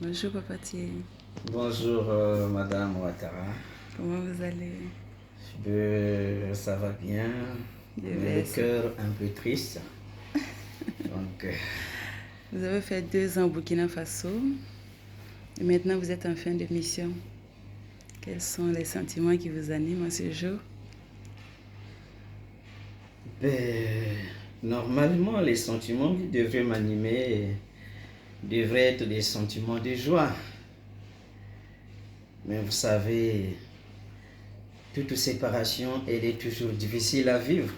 Bonjour Papa Thierry, Bonjour Madame Ouattara. comment vous allez? Ça va bien, Dieu mais le merci. cœur un peu triste. Donc, Vous avez fait 2 ans au Burkina Faso et maintenant vous êtes en fin de mission. Quels sont les sentiments qui vous animent en ce jour? ben, normalement, les sentiments qui devraient m'animer devraient être des sentiments de joie. Mais vous savez, toute séparation, elle est toujours difficile à vivre.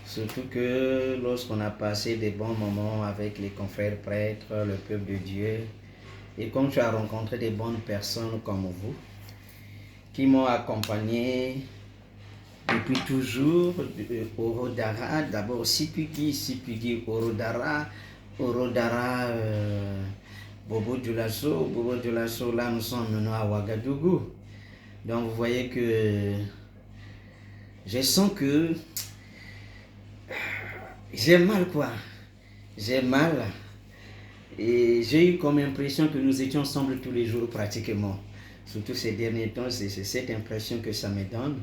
Surtout que lorsqu'on a passé des bons moments avec les confrères prêtres, le peuple de Dieu, et comme tu as rencontré des bonnes personnes comme vous, qui m'ont accompagné depuis toujours, Orodara, d'abord Sipigi, Orodara, Bobo Dioulasso, là nous sommes maintenant à Ouagadougou. Donc vous voyez que je sens que j'ai mal quoi, j'ai mal. Et j'ai eu comme impression que nous étions ensemble tous les jours pratiquement. Surtout ces derniers temps, c'est cette impression que ça me donne.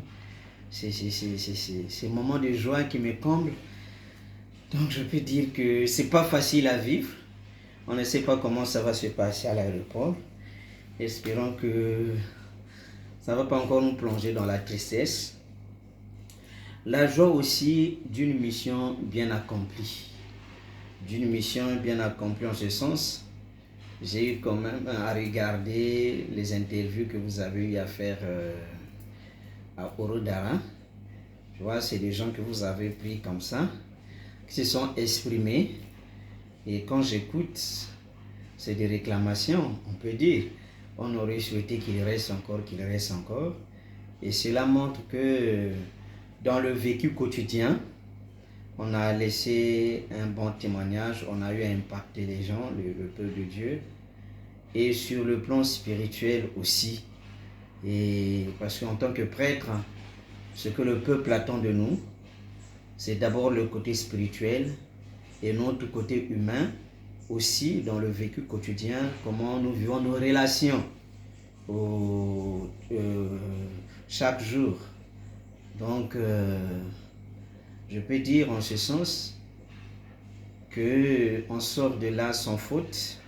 C'est ces moments de joie qui me comblent. Donc je peux dire que c'est pas facile à vivre. On ne sait pas comment ça va se passer à l'aéroport. Espérons que ça ne va pas encore nous plonger dans la tristesse. La joie aussi d'une mission bien accomplie. D'une mission bien accomplie en ce sens. J'ai eu quand même à regarder les interviews que vous avez eu à faire à Orodara. Tu vois, c'est des gens que vous avez pris comme ça, qui se sont exprimés. Et quand j'écoute, c'est des réclamations, on peut dire. On aurait souhaité qu'il reste encore. Et cela montre que dans le vécu quotidien, on a laissé un bon témoignage, on a eu à impacter les gens, le peuple de Dieu. Et sur le plan spirituel aussi. Et parce qu'en tant que prêtre, ce que le peuple attend de nous, c'est d'abord le côté spirituel et notre côté humain, aussi dans le vécu quotidien, comment nous vivons nos relations chaque jour. Donc, je peux dire en ce sens qu'on sort de là sans faute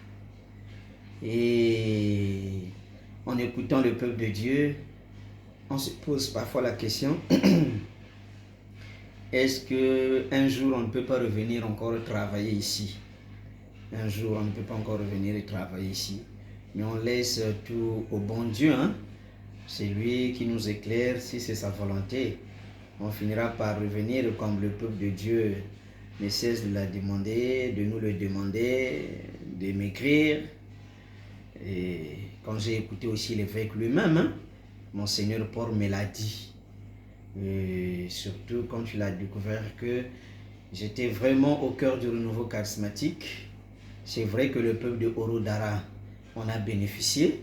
et en écoutant le peuple de Dieu, on se pose parfois la question est-ce qu'un jour on ne peut pas revenir encore travailler ici? Un jour on ne peut pas encore revenir et travailler ici. Mais on laisse tout au bon Dieu. Hein? C'est lui qui nous éclaire si c'est sa volonté. On finira par revenir comme le peuple de Dieu ne cesse de la demander, de nous le demander, de m'écrire. Et quand j'ai écouté aussi l'évêque lui-même, hein, Monseigneur Paul me l'a dit. Et surtout quand il a découvert que j'étais vraiment au cœur du renouveau charismatique. C'est vrai que le peuple de Orodara en a bénéficié.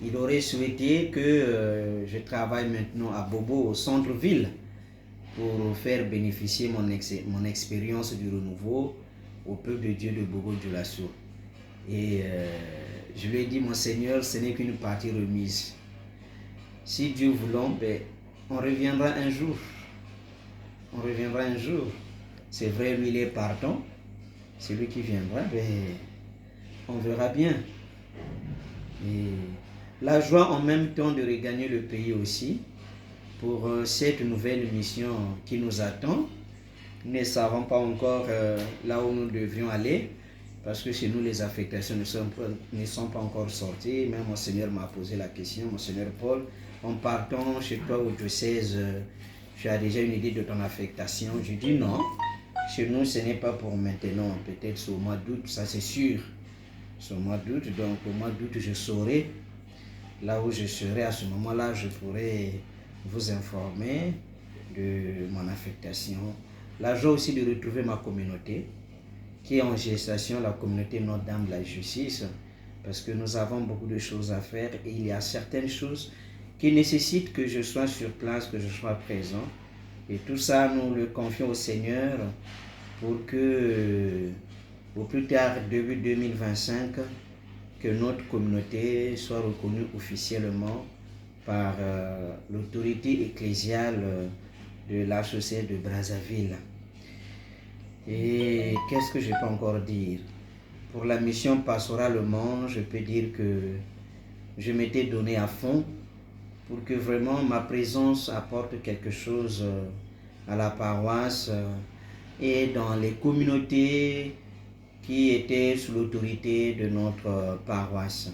Il aurait souhaité que je travaille maintenant à Bobo, au centre-ville, pour faire bénéficier mon expérience du renouveau au peuple de Dieu de Bobo Dioulasso. Et je lui ai dit, mon Seigneur, ce n'est qu'une partie remise. Si Dieu voulant, ben, on reviendra un jour. On reviendra un jour. C'est vrai, lui, il est partant. C'est lui qui viendra, ben, on verra bien. Et la joie en même temps de regagner le pays aussi pour cette nouvelle mission qui nous attend. Nous ne savons pas encore là où nous devrions aller parce que chez nous les affectations ne sont pas encore sorties. Même mon Seigneur m'a posé la question, mon Seigneur Paul, en partant chez toi au diocèse, tu as déjà une idée de ton affectation? Je dis non, chez nous ce n'est pas pour maintenant, peut-être c'est au mois d'août, ça c'est sûr. C'est au mois d'août, donc au mois d'août je saurai là où je serai. À ce moment-là, je pourrai vous informer de mon affectation. La joie aussi de retrouver ma communauté qui est en gestation, la communauté Notre-Dame de la Justice, parce que nous avons beaucoup de choses à faire et il y a certaines choses qui nécessitent que je sois sur place, que je sois présent. Et tout ça, nous le confions au Seigneur pour que, au plus tard, début 2025, que notre communauté soit reconnue officiellement par l'autorité ecclésiale de l'archdiocèse de Brazzaville. Et qu'est-ce que je peux encore dire? Pour la mission pastoralement, je peux dire que je m'étais donné à fond pour que vraiment ma présence apporte quelque chose à la paroisse et dans les communautés qui étaient sous l'autorité de notre paroisse.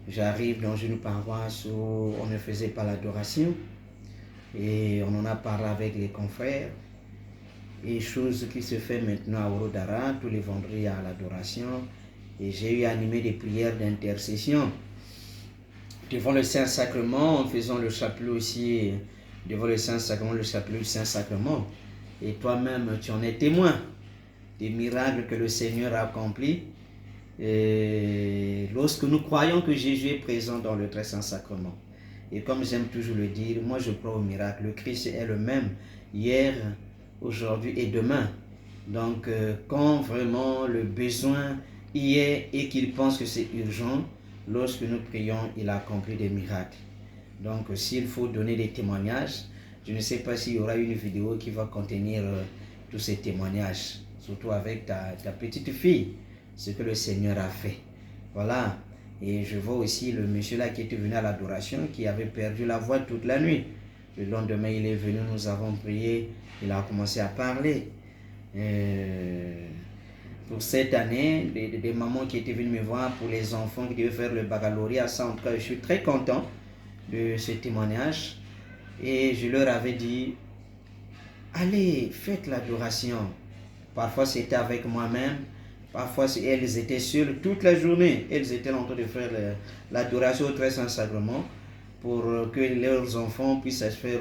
J'arrive dans une paroisse où on ne faisait pas l'adoration et on en a parlé avec les confrères. Et chose qui se fait maintenant à Orodara, tous les vendredis à l'adoration. Et j'ai eu animé des prières d'intercession devant le Saint-Sacrement, en faisant le chapelet aussi, devant le Saint-Sacrement, le chapelet du Saint-Sacrement. Et toi-même, tu en es témoin des miracles que le Seigneur a accomplis. Et lorsque nous croyons que Jésus est présent dans le très Saint-Sacrement. Et comme j'aime toujours le dire, moi je crois au miracle. Le Christ est le même hier, aujourd'hui et demain. Donc quand vraiment le besoin y est et qu'il pense que c'est urgent, lorsque nous prions, il accomplit des miracles. Donc s'il faut donner des témoignages, je ne sais pas s'il y aura une vidéo qui va contenir tous ces témoignages, surtout avec ta petite fille, ce que le Seigneur a fait. Voilà. Et je vois aussi le monsieur là qui était venu à l'adoration, qui avait perdu la voix toute la nuit. Le lendemain, il est venu, nous avons prié, il a commencé à parler. Pour cette année, des mamans qui étaient venues me voir pour les enfants qui devaient faire le baccalauréat, ça en tout cas, je suis très content de ce témoignage. Et je leur avais dit, allez, faites l'adoration. Parfois, c'était avec moi-même. Parfois, elles étaient seules toute la journée. Elles étaient en train de faire l'adoration au très Saint-Sacrement pour que leurs enfants puissent se faire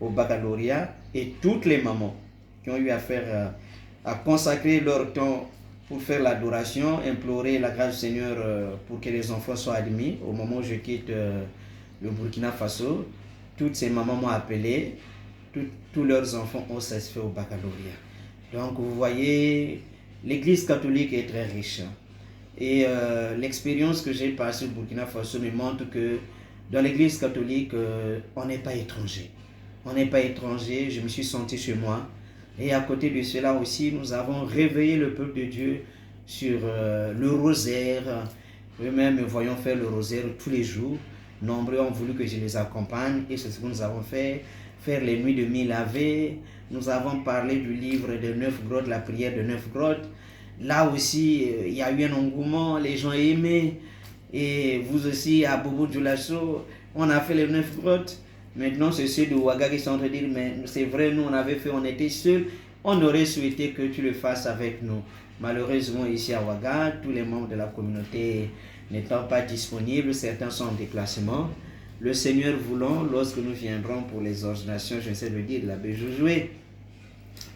au baccalauréat. Et toutes les mamans qui ont eu à consacrer leur temps pour faire l'adoration, implorer la grâce du Seigneur pour que les enfants soient admis. Au moment où je quitte le Burkina Faso, toutes ces mamans m'ont appelé. Tous leurs enfants ont satisfait au baccalauréat. Donc vous voyez, l'Église catholique est très riche. Et l'expérience que j'ai passée au Burkina Faso me montre que dans l'Église catholique, on n'est pas étranger. On n'est pas étranger, je me suis senti chez moi. Et à côté de cela aussi, nous avons réveillé le peuple de Dieu sur le rosaire. Eux-mêmes me voyons faire le rosaire tous les jours. Nombreux ont voulu que je les accompagne et c'est ce que nous avons fait. Faire les nuits de 1000 Ave. Nous avons parlé du livre de 9 grottes, la prière de 9 grottes. Là aussi, il y a eu un engouement, les gens aimaient. Et vous aussi, à Bobo Dioulasso, on a fait les 9 grottes. Maintenant, c'est ceux de Ouaga qui sont en train de dire, mais c'est vrai, nous on avait fait, on était seuls. On aurait souhaité que tu le fasses avec nous. Malheureusement, ici à Ouaga, tous les membres de la communauté n'étant pas disponibles, certains sont en déplacement. Le Seigneur voulant, lorsque nous viendrons pour les ordinations, je sais le dire, de l'abbé Josué,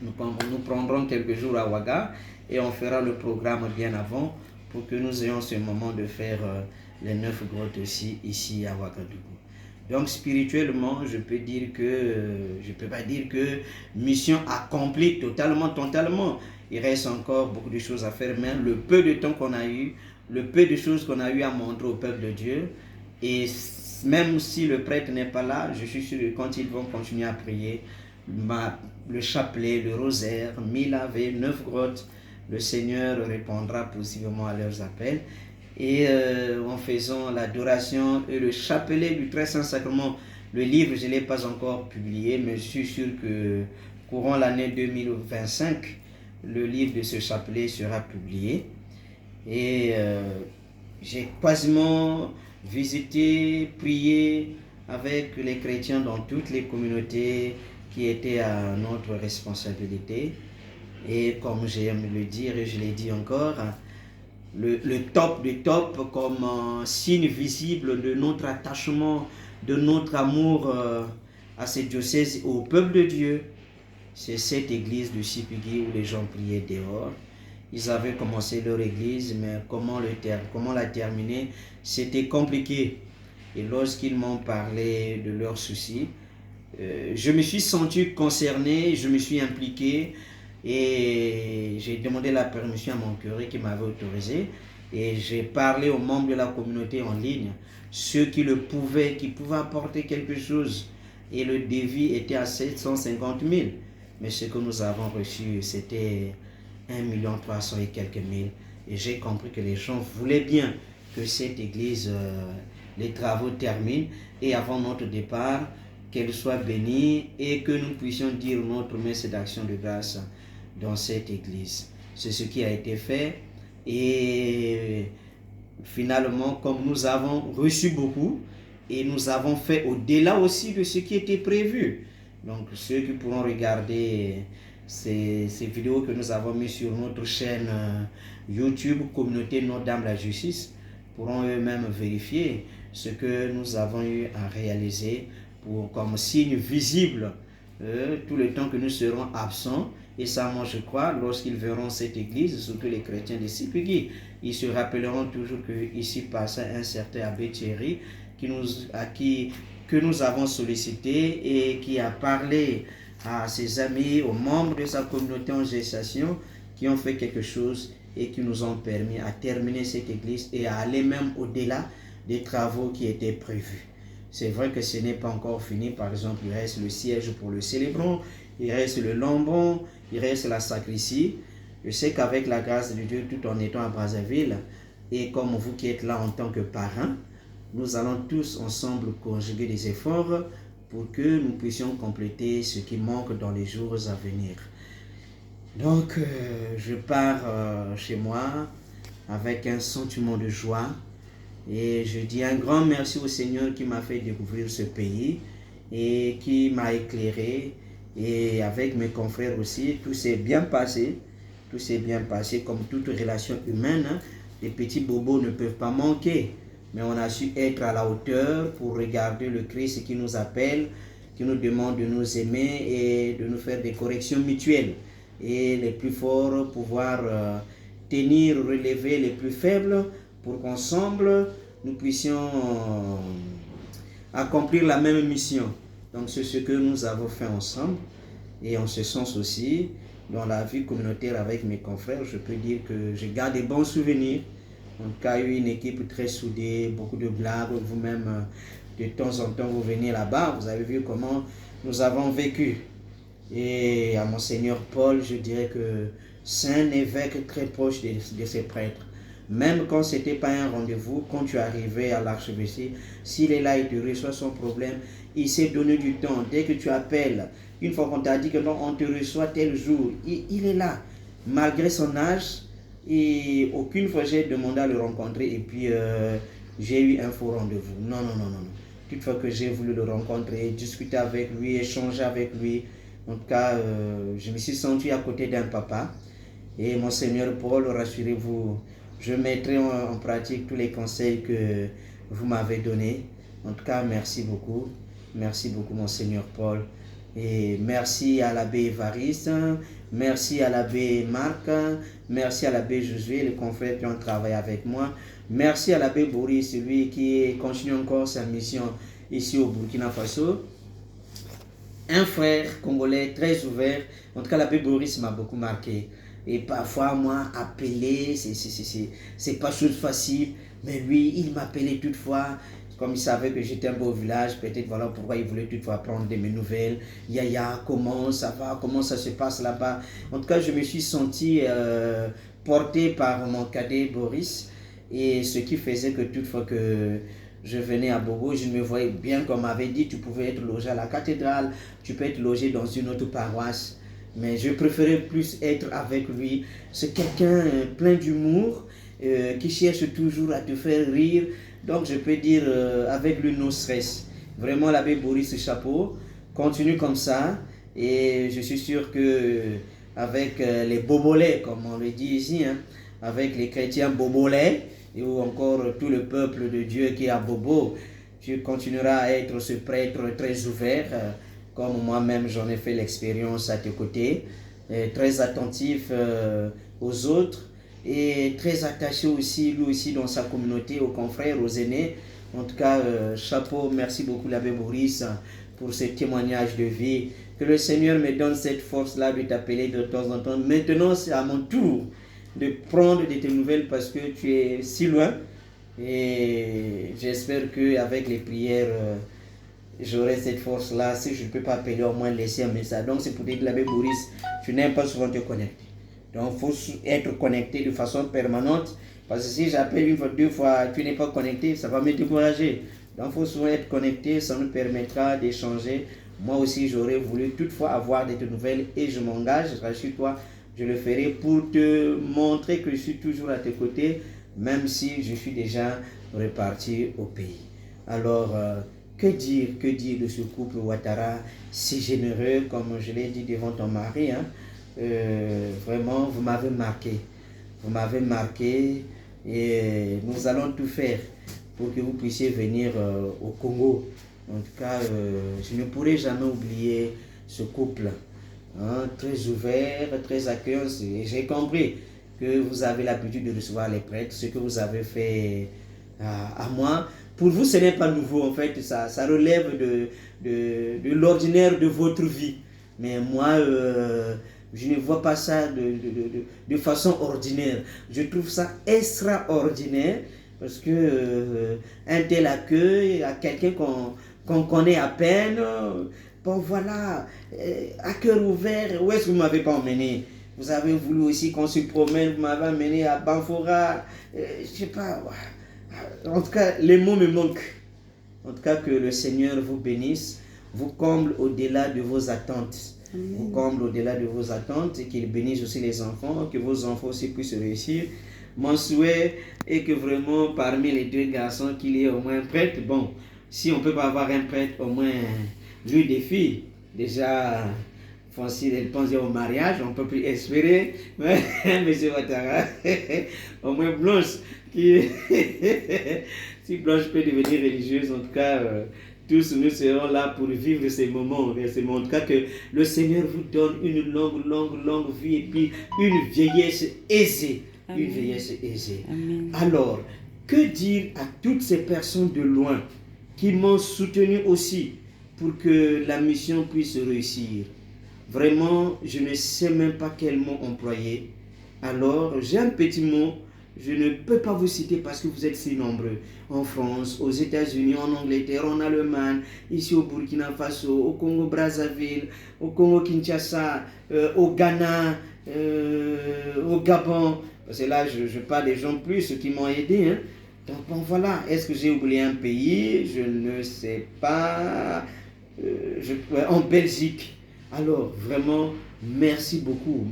nous prendrons quelques jours à Ouaga et on fera le programme bien avant pour que nous ayons ce moment de faire les 9 grottes aussi ici à Ouagadougou. Donc spirituellement, je peux dire que, je peux pas dire que mission accomplie totalement. Il reste encore beaucoup de choses à faire, mais le peu de temps qu'on a eu, le peu de choses qu'on a eu à montrer au peuple de Dieu, et même si le prêtre n'est pas là, je suis sûr que quand ils vont continuer à prier, le chapelet, le rosaire, 1000 Ave, 9 grottes, le Seigneur répondra possiblement à leurs appels. Et en faisant l'adoration et le chapelet du très Saint-Sacrement, le livre, je ne l'ai pas encore publié, mais je suis sûr que courant l'année 2025, le livre de ce chapelet sera publié. Et j'ai quasiment visité, prié avec les chrétiens dans toutes les communautés qui étaient à notre responsabilité. Et comme j'aime le dire, et je l'ai dit encore, le top du top comme signe visible de notre attachement, de notre amour à ce diocèse, au peuple de Dieu, c'est cette église de Sipigui où les gens priaient dehors. Ils avaient commencé leur église, mais comment la terminer, c'était compliqué. Et lorsqu'ils m'ont parlé de leurs soucis, je me suis senti concerné, je me suis impliqué et j'ai demandé la permission à mon curé qui m'avait autorisé. Et j'ai parlé aux membres de la communauté en ligne, ceux qui pouvaient apporter quelque chose. Et le devis était à 750 000. Mais ce que nous avons reçu, c'était 1 300 000 et quelques mille. Et j'ai compris que les gens voulaient bien que cette église, les travaux terminent. Et avant notre départ, qu'elle soit bénie et que nous puissions dire notre messe d'action de grâce dans cette église. C'est ce qui a été fait. Et finalement, comme nous avons reçu beaucoup, et nous avons fait au-delà aussi de ce qui était prévu. Donc ceux qui pourront regarder ces vidéos que nous avons mises sur notre chaîne YouTube, Communauté Notre-Dame de la Justice, pourront eux-mêmes vérifier ce que nous avons eu à réaliser comme signe visible tout le temps que nous serons absents. Et ça, moi je crois, lorsqu'ils verront cette église, surtout les chrétiens de Sipigui, ils se rappelleront toujours qu'ici passait un certain abbé Thierry que nous avons sollicité et qui a parlé à ses amis, aux membres de sa communauté en gestation, qui ont fait quelque chose et qui nous ont permis à terminer cette église et à aller même au-delà des travaux qui étaient prévus. C'est vrai que ce n'est pas encore fini. Par exemple, il reste le siège pour le célébrant, il reste le lambon, il reste la sacristie. Je sais qu'avec la grâce de Dieu, tout en étant à Brazzaville, et comme vous qui êtes là en tant que parrain, nous allons tous ensemble conjuguer des efforts pour que nous puissions compléter ce qui manque dans les jours à venir. Donc, je pars chez moi avec un sentiment de joie. Et je dis un grand merci au Seigneur qui m'a fait découvrir ce pays et qui m'a éclairé. Et avec mes confrères aussi, tout s'est bien passé. Tout s'est bien passé comme toute relation humaine. Les petits bobos ne peuvent pas manquer. Mais on a su être à la hauteur pour regarder le Christ qui nous appelle, qui nous demande de nous aimer et de nous faire des corrections mutuelles. Et les plus forts pouvoir tenir, relever les plus faibles, pour qu'ensemble, nous puissions accomplir la même mission. Donc c'est ce que nous avons fait ensemble. Et en ce sens aussi, dans la vie communautaire avec mes confrères, je peux dire que je garde des bons souvenirs. En tout cas, une équipe très soudée, beaucoup de blagues. Vous-même, de temps en temps, vous venez là-bas. Vous avez vu comment nous avons vécu. Et à Monseigneur Paul, je dirais que c'est un évêque très proche de ses prêtres. Même quand ce n'était pas un rendez-vous, quand tu arrivais à l'archevêché, s'il est là, il te reçoit son problème, il s'est donné du temps. Dès que tu appelles, une fois qu'on t'a dit que non, on te reçoit tel jour, il est là. Malgré son âge, et aucune fois j'ai demandé à le rencontrer et puis j'ai eu un faux rendez-vous. Non. Toutefois que j'ai voulu le rencontrer, discuter avec lui, échanger avec lui. En tout cas, je me suis senti à côté d'un papa. Et Monseigneur Paul, rassurez-vous, je mettrai en pratique tous les conseils que vous m'avez donnés. En tout cas, merci beaucoup. Merci beaucoup, Monseigneur Paul. Et merci à l'abbé Évariste, merci à l'abbé Marc, merci à l'abbé Josué, les confrères qui ont travaillé avec moi. Merci à l'abbé Boris, lui qui continue encore sa mission ici au Burkina Faso. Un frère congolais très ouvert. En tout cas, l'abbé Boris m'a beaucoup marqué. Et parfois, moi, appeler, c'est pas chose facile. Mais lui, il m'appelait toutefois. Comme il savait que j'étais un beau village, peut-être voilà pourquoi il voulait toutefois prendre de mes nouvelles. Yaya, comment ça va? Comment ça se passe là-bas? En tout cas, je me suis senti porté par mon cadet Boris. Et ce qui faisait que toutefois que je venais à Bobo, je me voyais bien, comme m'avait dit, tu pouvais être logé à la cathédrale, tu peux être logé dans une autre paroisse. Mais je préférais plus être avec lui. C'est quelqu'un plein d'humour, qui cherche toujours à te faire rire. Donc je peux dire avec lui no stress. Vraiment l'abbé Boris, chapeau. Continue comme ça. Et je suis sûr que avec les bobolais, comme on le dit ici, hein, avec les chrétiens bobolais, ou encore tout le peuple de Dieu qui est à Bobo, tu continueras à être ce prêtre très ouvert, comme moi-même j'en ai fait l'expérience à tes côtés, très attentif aux autres, et très attaché aussi, lui aussi, dans sa communauté, aux confrères, aux aînés. En tout cas, chapeau, merci beaucoup l'abbé Maurice pour ce témoignage de vie. Que le Seigneur me donne cette force-là de t'appeler de temps en temps. Maintenant, c'est à mon tour de prendre de tes nouvelles parce que tu es si loin. Et j'espère qu'avec les prières, j'aurai cette force-là. Si je ne peux pas appeler, au moins laisser un message. Donc c'est pour dire que l'abbé Boris, tu n'aimes pas souvent te connecter. Donc il faut être connecté de façon permanente. Parce que si j'appelle une fois, deux fois, tu n'es pas connecté, ça va me décourager. Donc il faut souvent être connecté, ça nous permettra d'échanger. Moi aussi, j'aurais voulu toutefois avoir de tes nouvelles et je m'engage, rassure-toi, je le ferai pour te montrer que je suis toujours à tes côtés, même si je suis déjà reparti au pays. Alors, que dire de ce couple Ouattara si généreux, comme je l'ai dit devant ton mari, hein? Vraiment, vous m'avez marqué. Vous m'avez marqué et nous allons tout faire pour que vous puissiez venir au Congo. En tout cas, je ne pourrai jamais oublier ce couple, hein, très ouvert, très accueillant. Et j'ai compris que vous avez l'habitude de recevoir les prêtres, ce que vous avez fait à moi. Pour vous, ce n'est pas nouveau, en fait, ça relève de l'ordinaire de votre vie. Mais moi, je ne vois pas ça de façon ordinaire. Je trouve ça extraordinaire parce que un tel accueil à quelqu'un qu'on connaît à peine, bon voilà, à cœur ouvert, où est-ce que vous ne m'avez pas emmené? Vous avez voulu aussi qu'on se promène, vous m'avez emmené à Banfora, je ne sais pas, en tout cas, les mots me manquent. En tout cas, que le Seigneur vous bénisse, vous comble au-delà de vos attentes. Amen. Vous comble au-delà de vos attentes et qu'il bénisse aussi les enfants, que vos enfants aussi puissent réussir. Mon souhait est que vraiment parmi les deux garçons qu'il y ait au moins un prêtre. Bon, si on ne peut pas avoir un prêtre, au moins lui des filles. Déjà, si elle pense au mariage, on ne peut plus espérer. Mais M. Ouattara, au moins Blanche, qui si Blanche peut devenir religieuse, en tout cas, tous nous serons là pour vivre ces moments. En tout cas, que le Seigneur vous donne une longue vie et puis une vieillesse aisée. Amen. Une vieillesse aisée. Amen. Alors, que dire à toutes ces personnes de loin qui m'ont soutenu aussi pour que la mission puisse réussir? Vraiment, je ne sais même pas quel mot employer. Alors, j'ai un petit mot. Je ne peux pas vous citer parce que vous êtes si nombreux. En France, aux États-Unis, en Angleterre, en Allemagne, ici au Burkina Faso, au Congo-Brazzaville, au Congo-Kinshasa, au Ghana, au Gabon. Parce que là, je parle des gens plus qui m'ont aidé. Hein. Donc bon, voilà. Est-ce que j'ai oublié un pays? Je ne sais pas. En Belgique. Alors, vraiment, merci beaucoup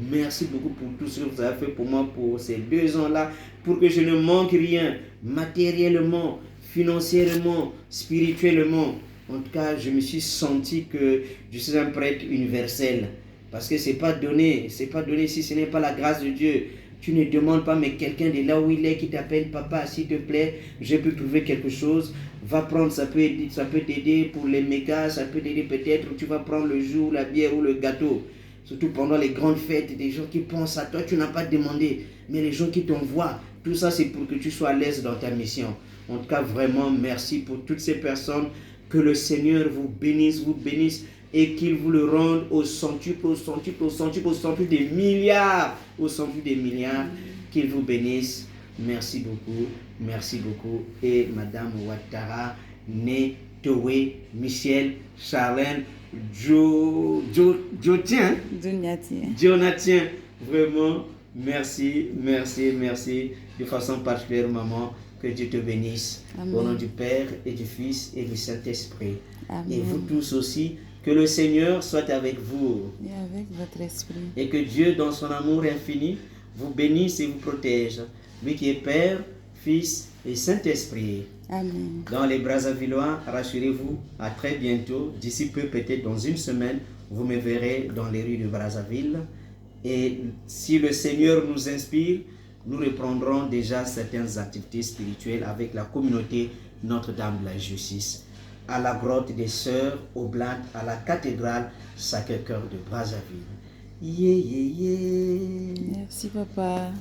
pour tout ce que vous avez fait pour moi pour ces 2 ans-là, pour que je ne manque rien, matériellement, financièrement, spirituellement. En tout cas, je me suis senti que je suis un prêtre universel, parce que c'est pas donné si ce n'est pas la grâce de Dieu. Tu ne demandes pas, mais quelqu'un de là où il est qui t'appelle, papa, s'il te plaît, je peux trouver quelque chose, va prendre, ça peut t'aider pour les mégas, ça peut t'aider peut-être, tu vas prendre le jour, la bière ou le gâteau. Surtout pendant les grandes fêtes, des gens qui pensent à toi, tu n'as pas demandé, mais les gens qui t'envoient, tout ça c'est pour que tu sois à l'aise dans ta mission. En tout cas, vraiment, merci pour toutes ces personnes, que le Seigneur vous bénisse et qu'il vous le rende au centuple des milliards, qu'il vous bénisse. Merci beaucoup. Et Madame Ouattara, Né, Toé, Michel, Charlène, Jonathan, vraiment, merci, de façon particulière, maman, que Dieu te bénisse. Amen. Au nom du Père et du Fils et du Saint-Esprit. Amen. Et vous tous aussi, que le Seigneur soit avec vous. Et avec votre esprit. Et que Dieu, dans son amour infini, vous bénisse et vous protège. Lui qui est Père, Fils et Saint-Esprit. Amen. Dans les Brazzavillois, rassurez-vous, à très bientôt. D'ici peu, peut-être dans une semaine, vous me verrez dans les rues de Brazzaville. Et si le Seigneur nous inspire, nous reprendrons déjà certaines activités spirituelles avec la communauté Notre-Dame de la Justice, à la grotte des Sœurs Oblates, à la cathédrale Sacré-Cœur de Brazzaville. Merci, papa.